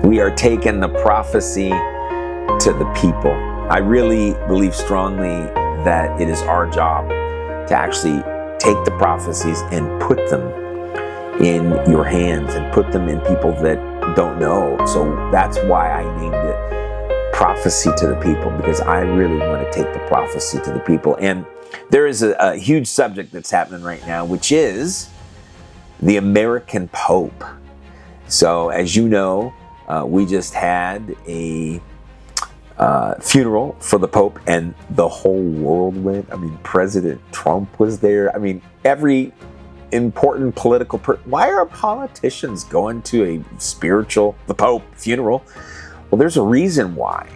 We are taking the prophecy to the people. I really believe strongly that it is our job to actually take the prophecies and put them in your hands and put them in people that don't know. So that's why I named it Prophecy to the People, because I really want to take the prophecy to the people. And there is a huge subject that's happening right now, which is the American Pope. So as you know, we just had a funeral for the Pope, and the whole world went. I mean, President Trump was there. I mean, every important political why are politicians going to the Pope funeral? Well, there's a reason why.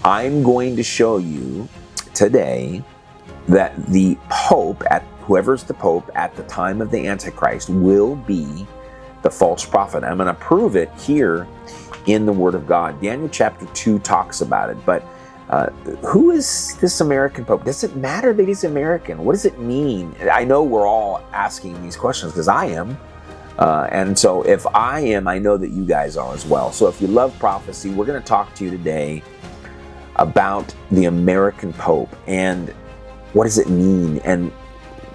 I'm going to show you today that the Pope, whoever's the Pope at the time of the Antichrist, will be the false prophet. I'm going to prove it here in the Word of God. Daniel chapter 2 talks about it, but who is this American Pope? Does it matter that he's American? What does it mean? I know we're all asking these questions because I am. And so if I am, I know that you guys are as well. So if you love prophecy, we're going to talk to you today about the American Pope and what does it mean, and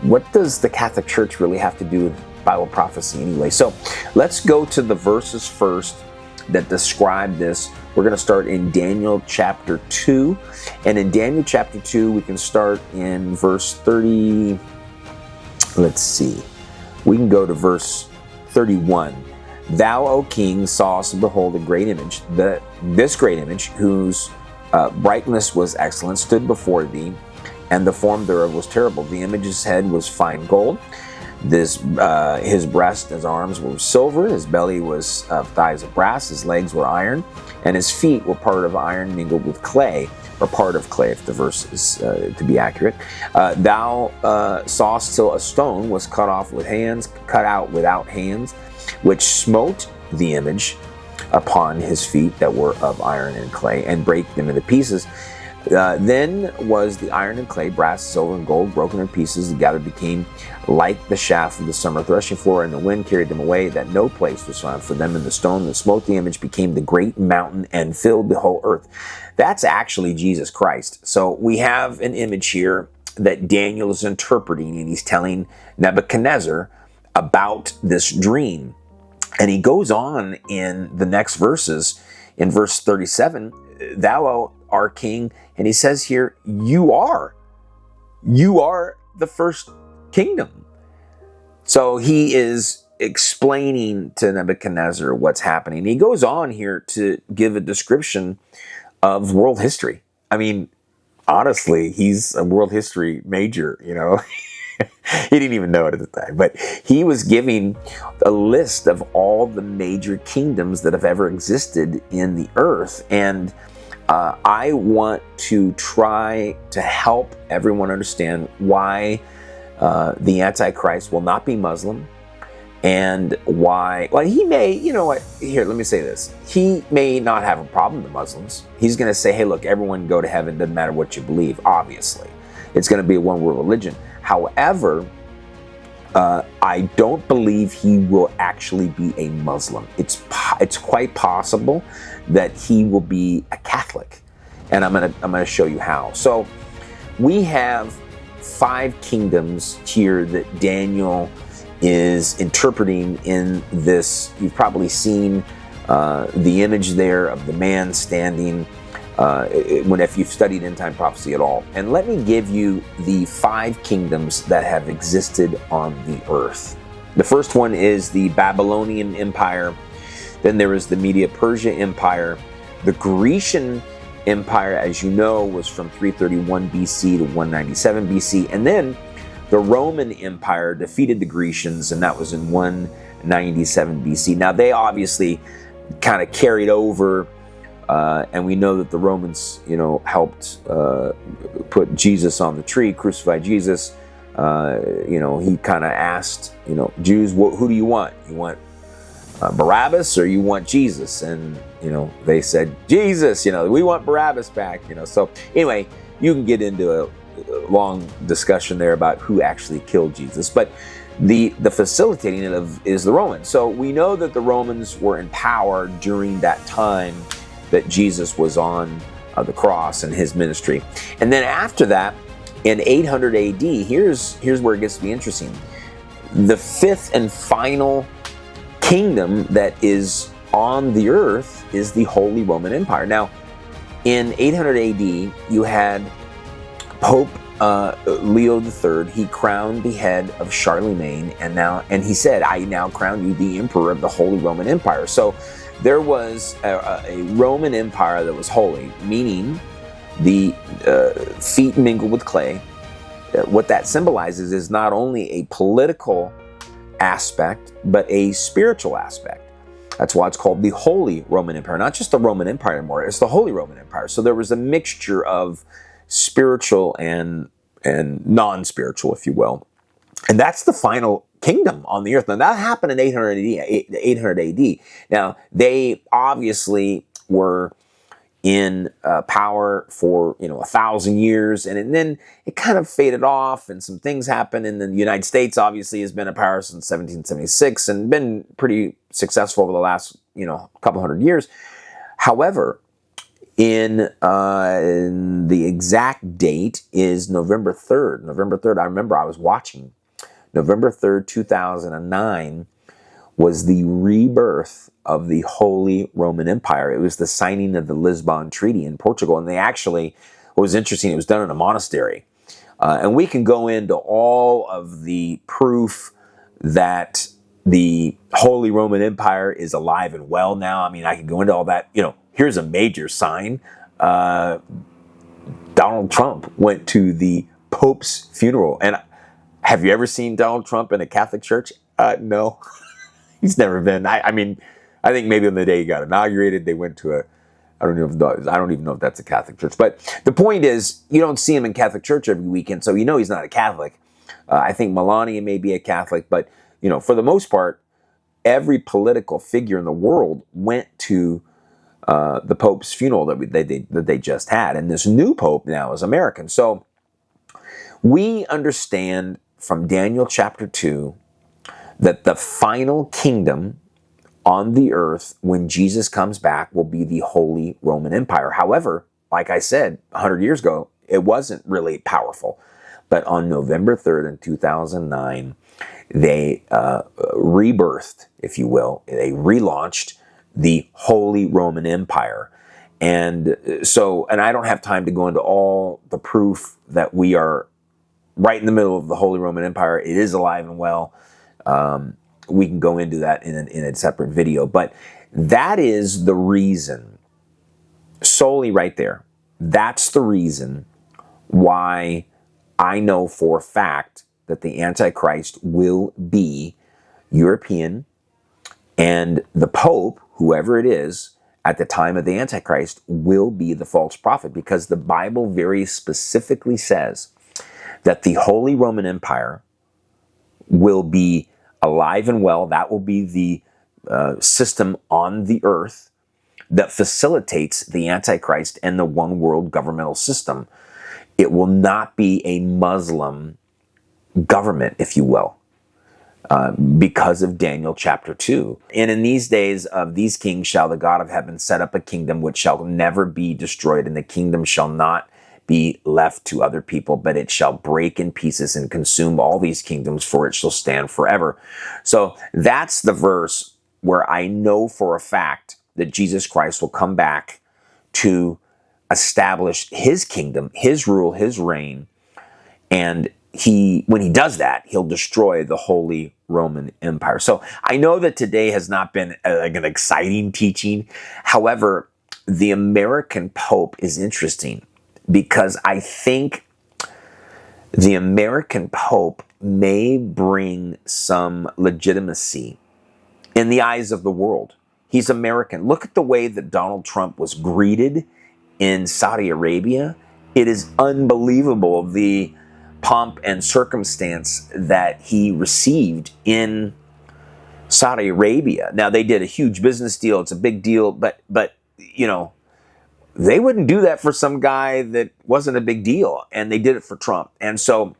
what does the Catholic Church really have to do with Bible prophecy anyway. So let's go to the verses first that describe this. We're going to start in Daniel chapter 2. And in Daniel chapter 2, we can start in verse 30. Let's see. We can go to verse 31. Thou, O king, sawest and behold a great image. This great image, whose brightness was excellent, stood before thee, and the form thereof was terrible. The image's head was fine gold. His breast, his arms were silver, his belly was thighs of brass, his legs were iron, and his feet were part of iron mingled with clay, or part of clay, if the verse is to be accurate. Thou sawest till a stone was cut out without hands, which smote the image upon his feet that were of iron and clay, and brake them into pieces. Then was the iron and clay, brass, silver, and gold broken in pieces, together became like the shaft of the summer threshing floor, and the wind carried them away, that no place was found for them. And the stone that smote the image became the great mountain and filled the whole earth. That's actually Jesus Christ. So we have an image here that Daniel is interpreting, and he's telling Nebuchadnezzar about this dream. And he goes on in the next verses, in verse 37, thou art king, and he says here, you are the first kingdom. So he is explaining to Nebuchadnezzar what's happening. He goes on here to give a description of world history. I mean, honestly, he's a world history major, you know. He didn't even know it at the time, but he was giving a list of all the major kingdoms that have ever existed in the earth. And I want to try to help everyone understand why the Antichrist will not be Muslim, and why, well, he may, you know what, here, let me say this. He may not have a problem with Muslims. He's going to say, hey, look, everyone go to heaven, doesn't matter what you believe, obviously. It's going to be a one-world religion. However, I don't believe he will actually be a Muslim. It's quite possible that he will be a Catholic, and I'm gonna show you how. So we have 5 kingdoms here that Daniel is interpreting in this. You've probably seen the image there of the man standing. If you've studied end time prophecy at all. And let me give you the 5 kingdoms that have existed on the earth. The first one is the Babylonian Empire. Then there is the Media-Persia Empire. The Grecian Empire, as you know, was from 331 BC to 197 BC. And then the Roman Empire defeated the Grecians, and that was in 197 BC. Now, they kind of carried over. And we know that the Romans, helped put Jesus on the tree, crucify Jesus. He kind of asked, Jews, who do you want? You want Barabbas or you want Jesus? And, they said, Jesus, we want Barabbas back, So anyway, you can get into a long discussion there about who actually killed Jesus. But The facilitating of is the Romans. So we know that the Romans were in power during that time that Jesus was on the cross and his ministry. And then after that, in 800 AD, here's where it gets to be interesting. The fifth and final kingdom that is on the earth is the Holy Roman Empire. Now, in 800 AD, you had Pope Leo III. He crowned the head of Charlemagne, and he said, "I now crown you the emperor of the Holy Roman Empire." So there was a Roman Empire that was holy, meaning the feet mingled with clay. What that symbolizes is not only a political aspect, but a spiritual aspect. That's why it's called the Holy Roman Empire, not just the Roman Empire anymore, it's the Holy Roman Empire. So there was a mixture of spiritual and non-spiritual, if you will. And that's the final kingdom on the earth. Now that happened in 800 AD. Now they obviously were in power for 1,000 years, and then it kind of faded off, and some things happened. And the United States obviously has been in power since 1776 and been pretty successful over the last couple hundred years. However, in the exact date is November 3rd. November 3rd, I remember I was watching. November 3rd, 2009 was the rebirth of the Holy Roman Empire. It was the signing of the Lisbon Treaty in Portugal. And what was interesting, it was done in a monastery. And we can go into all of the proof that the Holy Roman Empire is alive and well now. I mean, I can go into all that. Here's a major sign. Donald Trump went to the Pope's funeral. And have you ever seen Donald Trump in a Catholic church? No. He's never been. I think maybe on the day he got inaugurated, they went to I don't even know if that's a Catholic church. But the point is, you don't see him in Catholic church every weekend, so he's not a Catholic. I think Melania may be a Catholic, but for the most part, every political figure in the world went to the Pope's funeral that they just had, and this new Pope now is American. So we understand from Daniel chapter 2 that the final kingdom on the earth when Jesus comes back will be the Holy Roman Empire. However, like I said 100 years ago, it wasn't really powerful. But on November 3rd in 2009, they rebirthed, if you will. They relaunched the Holy Roman Empire. And I don't have time to go into all the proof that we are right in the middle of the Holy Roman Empire. It is alive and well. We can go into that in a separate video, but that is the reason, solely right there. That's the reason why I know for a fact that the Antichrist will be European, and the Pope, whoever it is, at the time of the Antichrist, will be the false prophet, because the Bible very specifically says that the Holy Roman Empire will be alive and well. That will be the system on the earth that facilitates the Antichrist and the one world governmental system. It will not be a Muslim government, if you will, because of Daniel chapter 2. And in these days of these kings shall the God of heaven set up a kingdom which shall never be destroyed, and the kingdom shall not be left to other people, but it shall break in pieces and consume all these kingdoms, for it shall stand forever. So that's the verse where I know for a fact that Jesus Christ will come back to establish his kingdom, his rule, his reign. And when he does that, he'll destroy the Holy Roman Empire. So I know that today has not been an exciting teaching. However, the American Pope is interesting, because I think the American Pope may bring some legitimacy in the eyes of the world. He's American. Look at the way that Donald Trump was greeted in Saudi Arabia. It is unbelievable, the pomp and circumstance that he received in Saudi Arabia. Now, they did a huge business deal. It's a big deal, but they wouldn't do that for some guy that wasn't a big deal, and they did it for Trump. And so,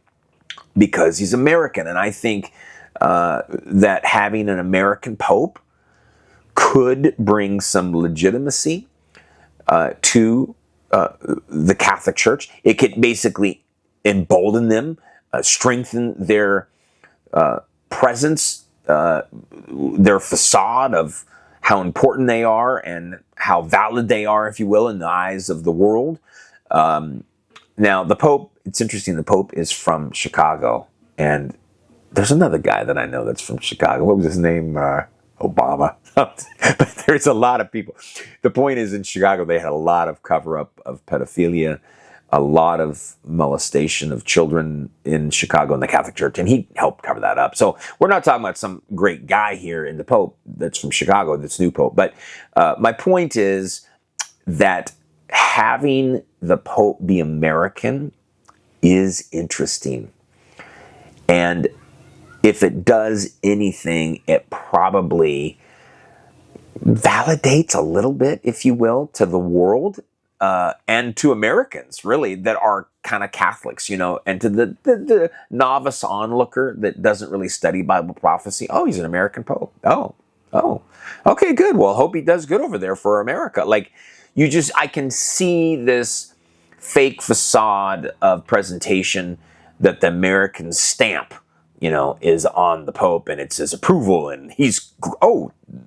because he's American, and I think that having an American Pope could bring some legitimacy to the Catholic Church. It could basically embolden them, strengthen their presence, their facade of how important they are and how valid they are, if you will, in the eyes of the world. Now, the Pope, it's interesting, the Pope is from Chicago, and there's another guy that I know that's from Chicago. What was his name? Obama. But there's a lot of people. The point is, in Chicago, they had a lot of cover-up of pedophilia, a lot of molestation of children in Chicago in the Catholic Church, and he helped cover that up. So we're not talking about some great guy here in the Pope that's from Chicago, that's new Pope. But my point is that having the Pope be American is interesting. And if it does anything, it probably validates a little bit, if you will, to the world and to Americans, really, that are kind of Catholics, and to the novice onlooker that doesn't really study Bible prophecy. Oh, he's an American Pope. Oh, okay, good. Well, hope he does good over there for America. I can see this fake facade of presentation that the American stamp, is on the Pope, and it says approval, and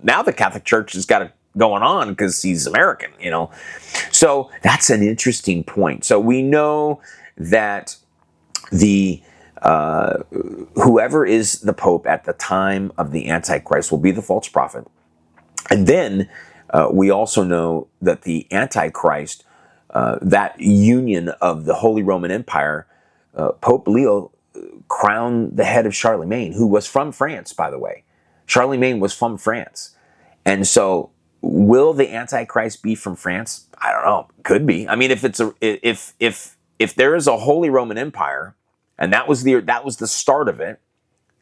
now the Catholic Church has got it going on because he's American, So that's an interesting point. So we know that the whoever is the Pope at the time of the Antichrist will be the false prophet. And then we also know that the Antichrist, that union of the Holy Roman Empire, Pope Leo crowned the head of Charlemagne, who was from France, by the way. Charlemagne was from France. And so will the Antichrist be from France? I don't know. Could be. I mean, if there is a Holy Roman Empire, and that was the start of it,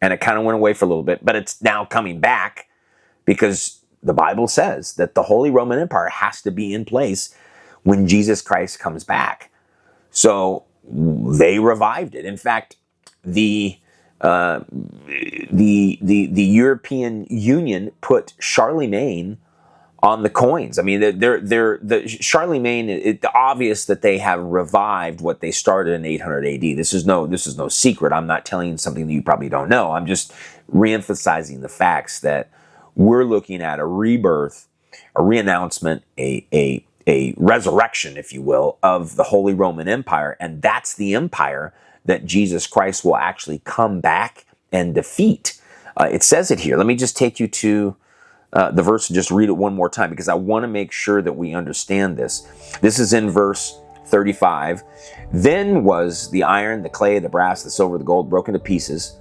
and it kind of went away for a little bit, but it's now coming back because the Bible says that the Holy Roman Empire has to be in place when Jesus Christ comes back. So they revived it. In fact, the European Union put Charlemagne on the coins. I mean, the Charlemagne. It's obvious that they have revived what they started in 800 A.D. This is no secret. I'm not telling you something that you probably don't know. I'm just reemphasizing the facts that we're looking at a rebirth, a reannouncement, a resurrection, if you will, of the Holy Roman Empire, and that's the empire that Jesus Christ will actually come back and defeat. It says it here. Let me just take you to the verse and just read it one more time because I want to make sure that we understand this. This is in verse 35. Then was the iron, the clay, the brass, the silver, the gold broken to pieces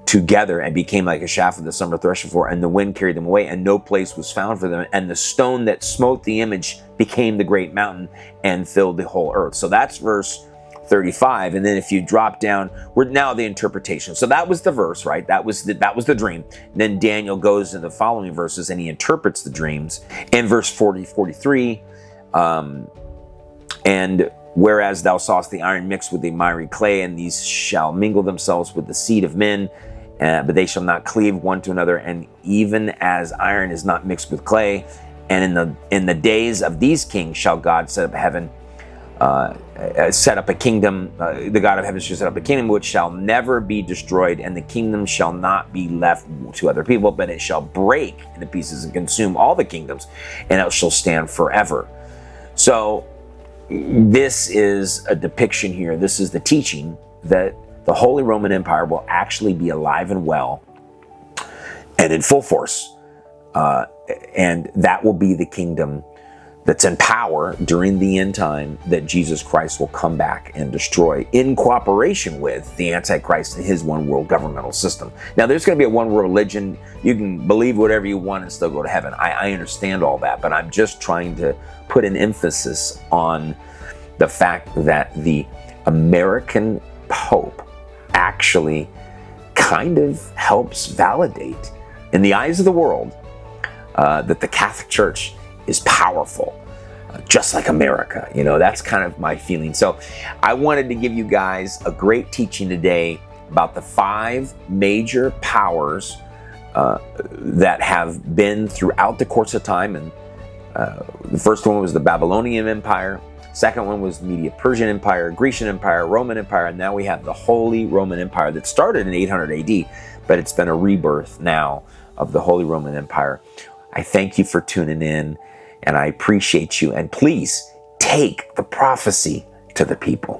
together and became like a shaft of the summer threshing floor, and the wind carried them away, and no place was found for them. And the stone that smote the image became the great mountain and filled the whole earth. So that's verse 35. And then if you drop down, we're now the interpretation. So that was the verse, right? That was the dream. And then Daniel goes to the following verses and he interprets the dreams. In verse 43, and whereas thou sawest the iron mixed with the miry clay, and these shall mingle themselves with the seed of men, but they shall not cleave one to another. And even as iron is not mixed with clay, and in the days of these kings shall God set up heaven, set up a kingdom, the God of heaven shall set up a kingdom which shall never be destroyed, and the kingdom shall not be left to other people, but it shall break into pieces and consume all the kingdoms, and it shall stand forever. So this is a depiction here. This is the teaching that the Holy Roman Empire will actually be alive and well and in full force. And that will be the kingdom that's in power during the end time that Jesus Christ will come back and destroy in cooperation with the Antichrist and his one world governmental system. Now, there's going to be a one world religion. You can believe whatever you want and still go to heaven. I understand all that, but I'm just trying to put an emphasis on the fact that the American Pope actually kind of helps validate in the eyes of the world that the Catholic Church is powerful, just like America. That's kind of my feeling. So I wanted to give you guys a great teaching today about the 5 major powers that have been throughout the course of time. And the first one was the Babylonian Empire. Second one was the Medo-Persian Empire, Grecian Empire, Roman Empire, and now we have the Holy Roman Empire that started in 800 AD, but it's been a rebirth now of the Holy Roman Empire. I thank you for tuning in, and I appreciate you. And please take the prophecy to the people.